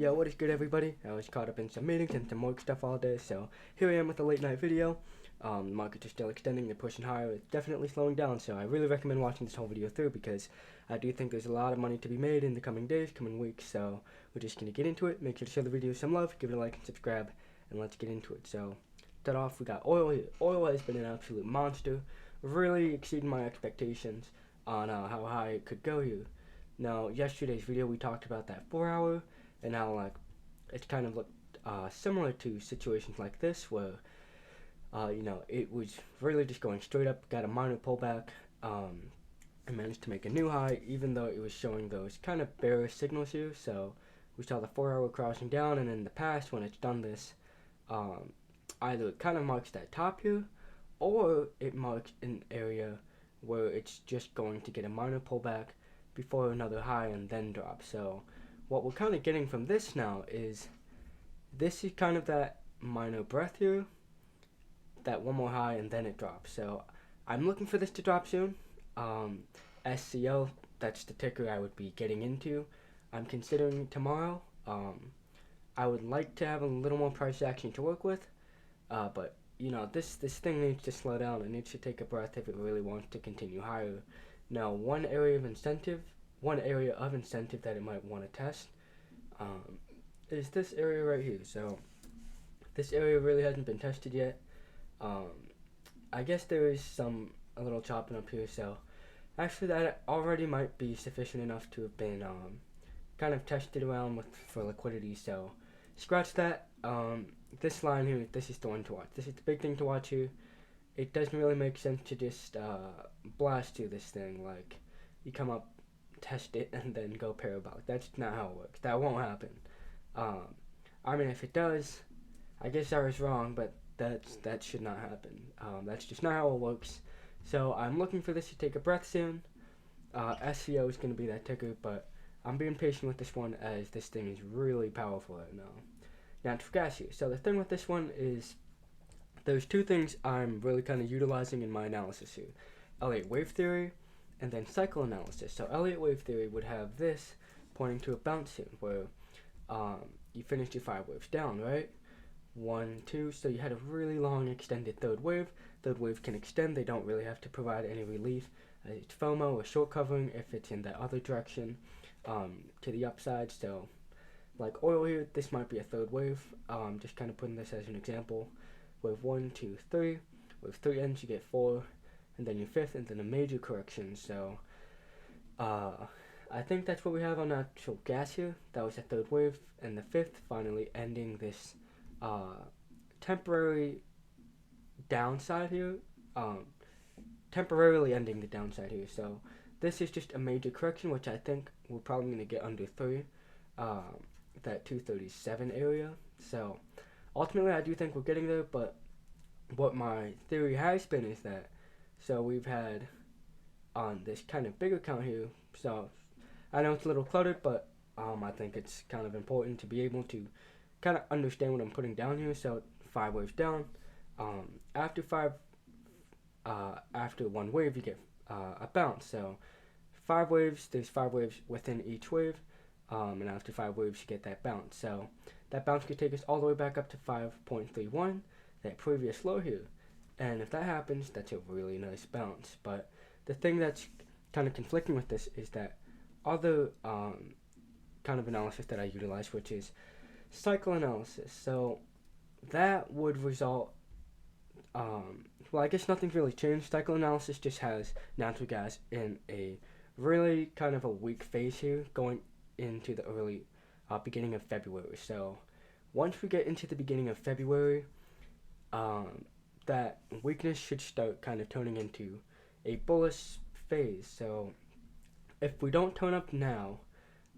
Yo, what is good, everybody? I was caught up in some meetings and some work stuff all day, so here I am with a late night video. The markets are still extending, they're pushing higher, it's definitely slowing down, so I really recommend watching this whole video through because I do think there's a lot of money to be made in the coming days, coming weeks, so we're just going to get into it. Make sure to show the video some love, give it a like and subscribe, and let's get into it. So, start off, we got oil here. Oil has been an absolute monster, really exceeding my expectations on how high it could go here. Now, yesterday's video we talked about that 4 hour, and how it's kind of looked similar to situations like this where it was really just going straight up, got a minor pullback, and managed to make a new high even though it was showing those kind of bearish signals here. So we saw the 4 hour crossing down, and in the past when it's done this, either it kind of marks that top here or it marks an area where it's just going to get a minor pullback before another high and then drop. So what we're kind of getting from this now is this is kind of that minor breath here, that one more high and then it drops. So I'm looking for this to drop soon. SCO, that's the ticker I would be getting into. I'm considering tomorrow. I would like to have a little more price action to work with, but this thing needs to slow down. It needs to take a breath if it really wants to continue higher. Now, one area of incentive that it might want to test is this area right here. So this area really hasn't been tested yet. I guess there is a little chopping up here, so actually that already might be sufficient enough to have been kind of tested around for liquidity. So scratch that. This line here, this is the one to watch. This is the big thing to watch here. It doesn't really make sense to just blast through this thing, like you come up, test it, and then go parabolic. That's not how it works. That won't happen. I mean, if it does, I guess I was wrong, but that should not happen. That's just not how it works. So I'm looking for this to take a breath soon. SCO is going to be that ticker, but I'm being patient with this one as this thing is really powerful right now. Natural gas here. So the thing with this one is there's two things I'm really kind of utilizing in my analysis here. Elliott wave theory and then cycle analysis. So Elliott wave theory would have this pointing to a bounce here where you finished your 5 waves down, right? 1, 2, so you had a really long extended third wave. Third wave can extend, they don't really have to provide any relief. It's FOMO or short covering if it's in that other direction to the upside. So like oil here, this might be a third wave. Just kind of putting this as an example. Wave 1, 2, 3. Wave 3 ends, you get 4, and then your 5th, and then a major correction. So I think that's what we have on natural gas here. That was a third wave, and the 5th finally ending this temporary downside here. Temporarily ending the downside here. So this is just a major correction, which I think we're probably going to get under 3. That 237 area. So ultimately I do think we're getting there, but what my theory has been is that, so we've had on this kind of bigger count here, so I know it's a little cluttered, but I think it's kind of important to be able to kind of understand what I'm putting down here. So 5 waves down, after one wave you get a bounce. So 5 waves, there's 5 waves within each wave, and after 5 waves you get that bounce. So that bounce could take us all the way back up to 5.31, that previous low here, and if that happens, that's a really nice bounce. But the thing that's kind of conflicting with this is that other kind of analysis that I utilize, which is cycle analysis. So that would result, well, I guess nothing's really changed. Cycle analysis just has natural gas in a really kind of a weak phase here going into the early beginning of February. So once we get into the beginning of February, that weakness should start kind of turning into a bullish phase. So if we don't tone up now,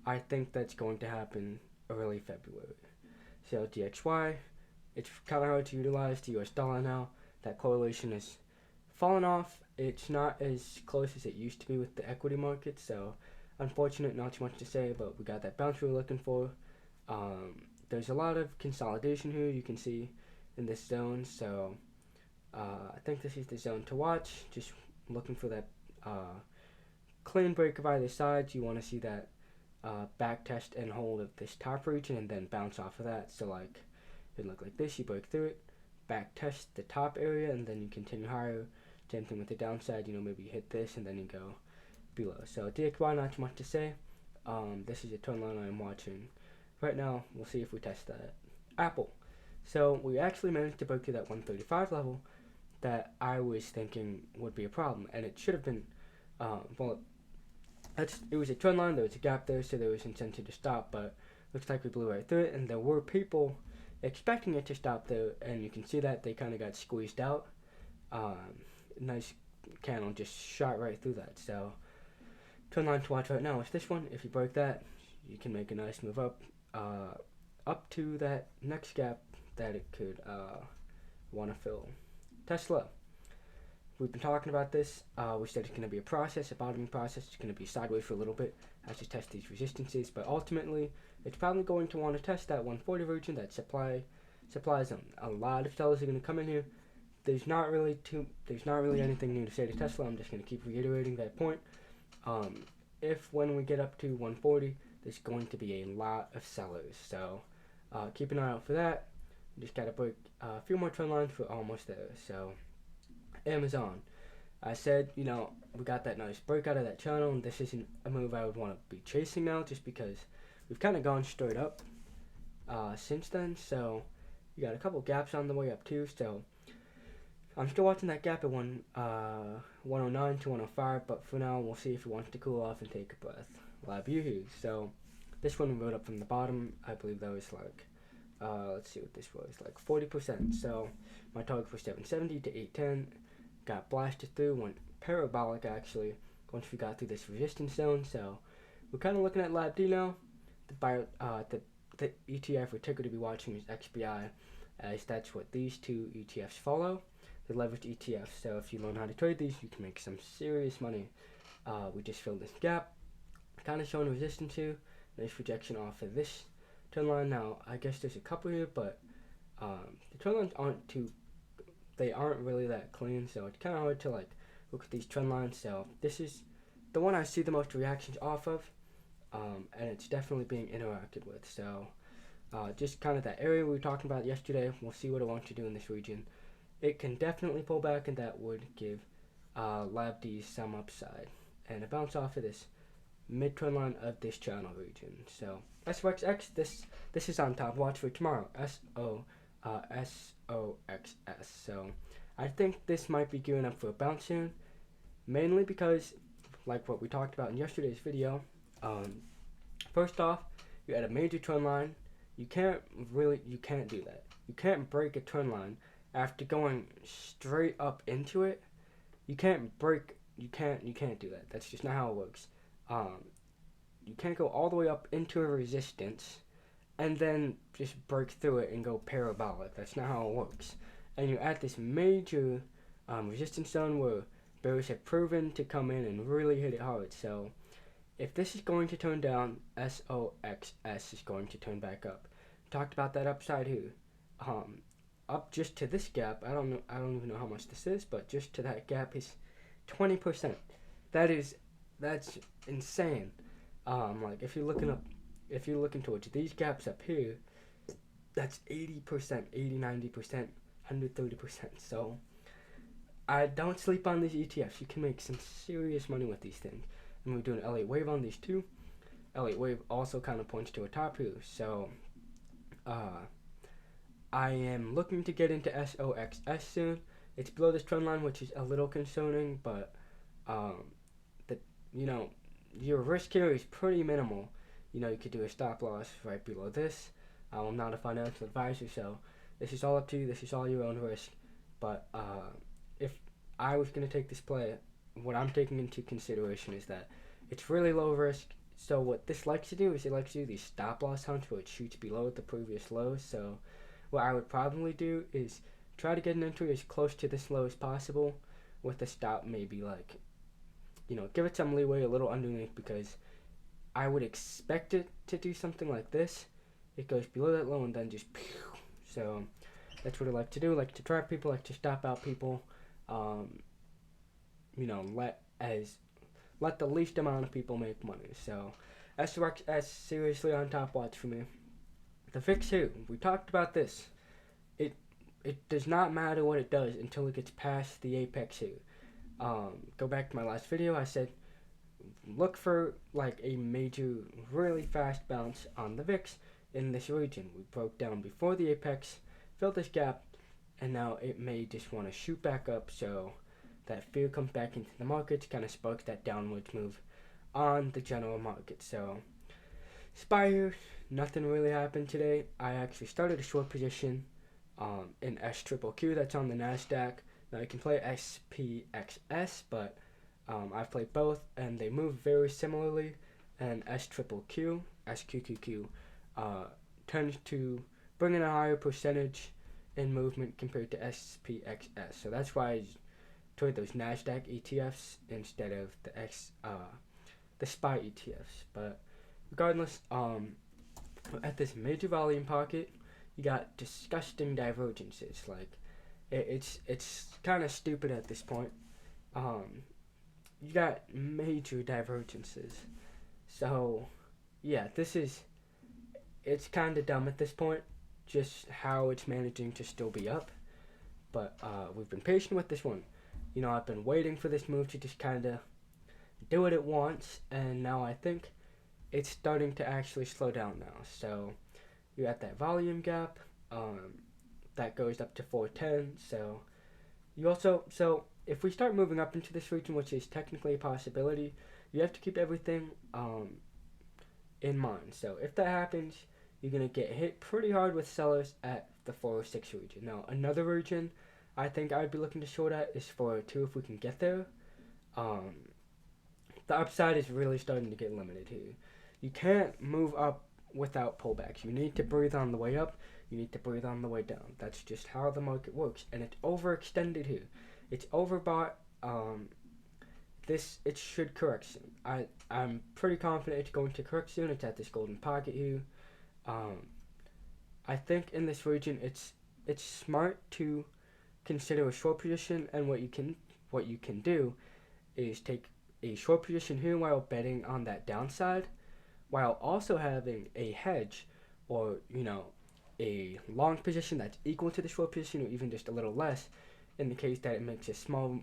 I think that's going to happen early February. So DXY, it's kind of hard to utilize the US dollar now. That correlation has fallen off. It's not as close as it used to be with the equity market. So unfortunate, not too much to say, but we got that bounce we were looking for. There's a lot of consolidation here you can see in this zone. So I think this is the zone to watch. Just looking for that clean break of either side. You want to see that back test and hold of this top region and then bounce off of that. So like it'd look like this. You break through it, back test the top area, and then you continue higher. Same thing with the downside. Maybe you hit this and then you go below. So DXY, not too much to say. This is a trend line I'm watching right now. We'll see if we test that. Apple. So we actually managed to break through that 135 level that I was thinking would be a problem, and it should have been. It was a trend line. There was a gap there, so there was incentive to stop, but looks like we blew right through it, and there were people expecting it to stop there, and you can see that they kind of got squeezed out. Nice candle just shot right through that. So trend line to watch right now is this one. If you break that, you can make a nice move up to that next gap that it could want to fill. Tesla. We've been talking about this. We said it's going to be a process, a bottoming process. It's going to be sideways for a little bit as you test these resistances, but ultimately it's probably going to want to test that 140 region that supplies them. A lot of sellers are going to come in here. There's not really anything new to say to Tesla. I'm just going to keep reiterating that point. If when we get up to 140, there's going to be a lot of sellers. So keep an eye out for that. We just got to break a few more trend lines. We're almost there. So Amazon. I said, we got that nice break out of that channel, and this isn't a move I would want to be chasing now, just because we've kind of gone straight up since then. So you got a couple gaps on the way up too. So I'm still watching that gap at 109 to 105, but for now we'll see if it wants to cool off and take a breath. Lab Yuhu. So this one we rode up from the bottom. I believe that was like, let's see what this was, like 40%. So my target was 770 to 810. Got blasted through, went parabolic actually once we got through this resistance zone. So we're kind of looking at Lab D now. The ETF or ticker to be watching is XBI, as that's what these two ETFs follow. The leveraged ETFs. So if you learn how to trade these, you can make some serious money. We just filled this gap, kind of showing resistance here. Nice rejection off of this trend line. Now I guess there's a couple here, but the trend lines aren't really that clean, so it's kind of hard to like look at these trend lines. So this is the one I see the most reactions off of, and it's definitely being interacted with. So just kind of that area we were talking about yesterday. We'll see what it wants to do in this region. It can definitely pull back, and that would give Lab D some upside, and a bounce off of this mid trend line of this channel region. So SOXX, this is on top. Watch for tomorrow. SOXS. So I think this might be gearing up for a bounce soon, mainly because, like what we talked about in yesterday's video, first off, you had a major trend line. You can't do that. You can't break a trend line after going straight up into it. You can't do that. That's just not how it works. You can't go all the way up into a resistance and then just break through it and go parabolic. That's not how it works. And you're at this major resistance zone where bears have proven to come in and really hit it hard. So if this is going to turn down, SOXS is going to turn back up. Talked about that upside here. Up just to this gap, I don't even know how much this is, but just to that gap is 20%. That's insane. Like if you're looking towards these gaps up here, that's 80%, 80, 90%, 130%. So I don't sleep on these ETFs. You can make some serious money with these things. And we're doing Elliott Wave on these too. Elliott Wave also kind of points to a top here. So I am looking to get into SOXS soon. It's below this trend line, which is a little concerning, but your risk here is pretty minimal. You could do a stop loss right below this. I'm not a financial advisor, so this is all up to you. This is all your own risk. But if I was going to take this play, what I'm taking into consideration is that it's really low risk. So what this likes to do is it likes to do these stop loss hunts where it shoots below the previous lows. So what I would probably do is try to get an entry as close to this low as possible with the stop maybe like, give it some leeway a little underneath, because I would expect it to do something like this. It goes below that low and then just pew. So that's what I like to do. Like to trap people, like to stop out people. Let the least amount of people make money. So SRXS seriously on top watch for me. The VIX here, we talked about this. It does not matter what it does until it gets past the apex here. Go back to my last video. I said look for like a major, really fast bounce on the VIX in this region. We broke down before the apex, filled this gap, and now it may just want to shoot back up. So that fear comes back into the market to kind of spark that downwards move on the general market. So SPY here, nothing really happened today. I actually started a short position in SQQQ that's on the NASDAQ. Now you can play SPXS, but I've played both and they move very similarly. And SQQQ tends to bring in a higher percentage in movement compared to SPXS. So that's why I trade those NASDAQ ETFs instead of the SPY ETFs. But regardless, at this major volume pocket, you got disgusting divergences. Like it's kind of stupid at this point. You got major divergences. So yeah, it's kind of dumb at this point, just how it's managing to still be up. But we've been patient with this one. You know, I've been waiting for this move to just kind of do what it wants, and now I think it's starting to actually slow down now. So you got that volume gap that goes up to 410. So you also, if we start moving up into this region, which is technically a possibility, you have to keep everything in mind. So if that happens, you're going to get hit pretty hard with sellers at the 406 region. Now, another region I think I'd be looking to short at is 402 if we can get there. The upside is really starting to get limited here. You can't move up without pullbacks. You need to breathe on the way up. You need to breathe on the way down. That's just how the market works. And it's overextended here. It's overbought. It should correct soon. I'm pretty confident it's going to correct soon. It's at this golden pocket here. I think in this region it's smart to consider a short position, and what you can do is take a short position here while betting on that downside, while also having a hedge, or a long position that's equal to the short position or even just a little less, in the case that it makes a small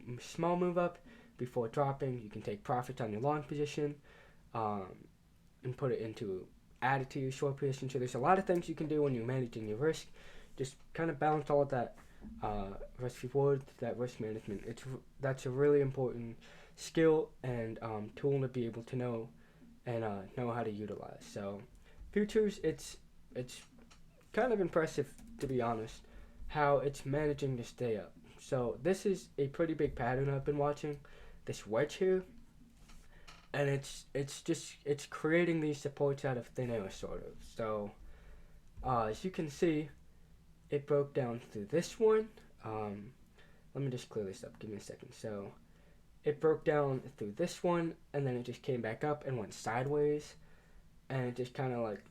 move up before dropping. You can take profits on your long position and add it to your short position. So there's a lot of things you can do when you're managing your risk. Just kind of balance all of that risk reward, that risk management. That's a really important skill and tool to be able to know and know how to utilize. So futures, it's kind of impressive, to be honest, how it's managing to stay up. So this is a pretty big pattern I've been watching, this wedge here, and it's creating these supports out of thin air, sort of. So as you can see, it broke down through this one. Let me just clear this up, give me a second. So it broke down through this one, and then it just came back up and went sideways, and it just kind of like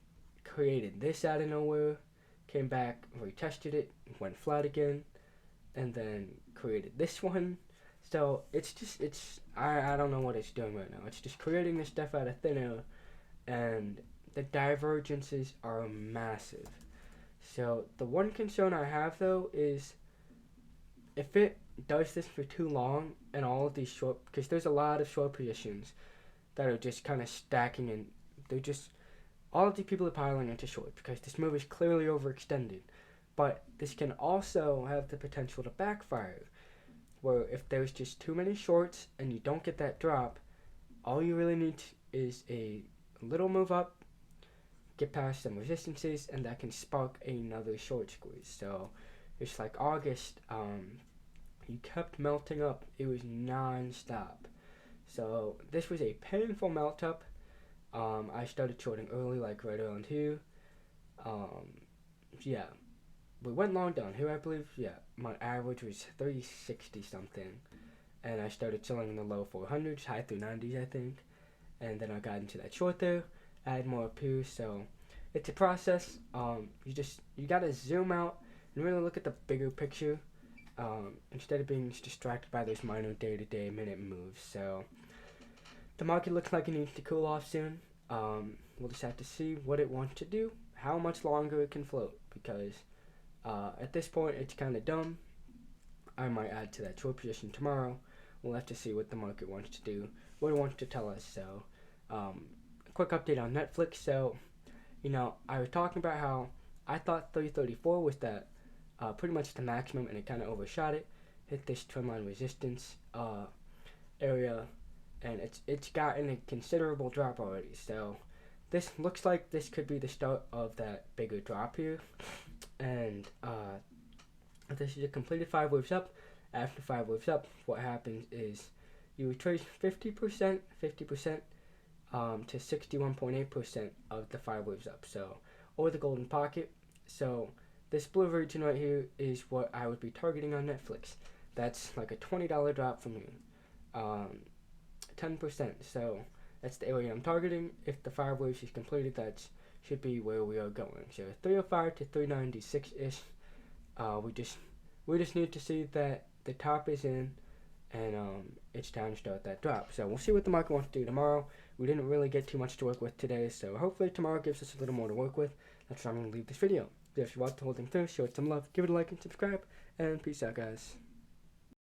created this out of nowhere, came back, retested it, went flat again, and then created this one. So I don't know what it's doing right now. It's just creating this stuff out of thin air, and the divergences are massive. So the one concern I have though is if it does this for too long, and all of these short, because there's a lot of short positions that are just kind of stacking, and all of these people are piling into short because this move is clearly overextended. But this can also have the potential to backfire, where if there's just too many shorts and you don't get that drop, all you really need is a little move up, get past some resistances, and that can spark another short squeeze. So it's like August, you kept melting up. It was non-stop. So this was a painful melt up. I started shorting early, like right around here. Yeah, we went long down here, I believe. Yeah, my average was 360 something, and I started selling in the low 400s, high 390s, I think. And then I got into that short there, add more up here. So it's a process. You gotta zoom out and really look at the bigger picture, instead of being distracted by those minor day-to-day minute moves. So the market looks like it needs to cool off soon. We'll just have to see what it wants to do, how much longer it can float, because at this point it's kind of dumb. I might add to that short position tomorrow. We'll have to see what the market wants to do, what it wants to tell us. So, a quick update on Netflix. So, I was talking about how I thought 334 was that pretty much the maximum, and it kind of overshot it. Hit this trendline resistance area, and it's gotten a considerable drop already. So, this looks like this could be the start of that bigger drop here, and this is a completed 5 waves up. After 5 waves up, what happens is you retrace 50% to 61.8% of the 5 waves up, so, or the golden pocket. So this blue region right here is what I would be targeting on Netflix. That's like a $20 drop from here, 10%. So that's the area I'm targeting. If the 5 waves is completed, that should be where we are going. So 305 to 396 ish. We just need to see that the top is in, and it's time to start that drop. So we'll see what the market wants to do tomorrow. We didn't really get too much to work with today, so hopefully tomorrow gives us a little more to work with. That's why I'm going to leave this video. If you watched the whole thing through, show it some love, give it a like and subscribe, and peace out, guys.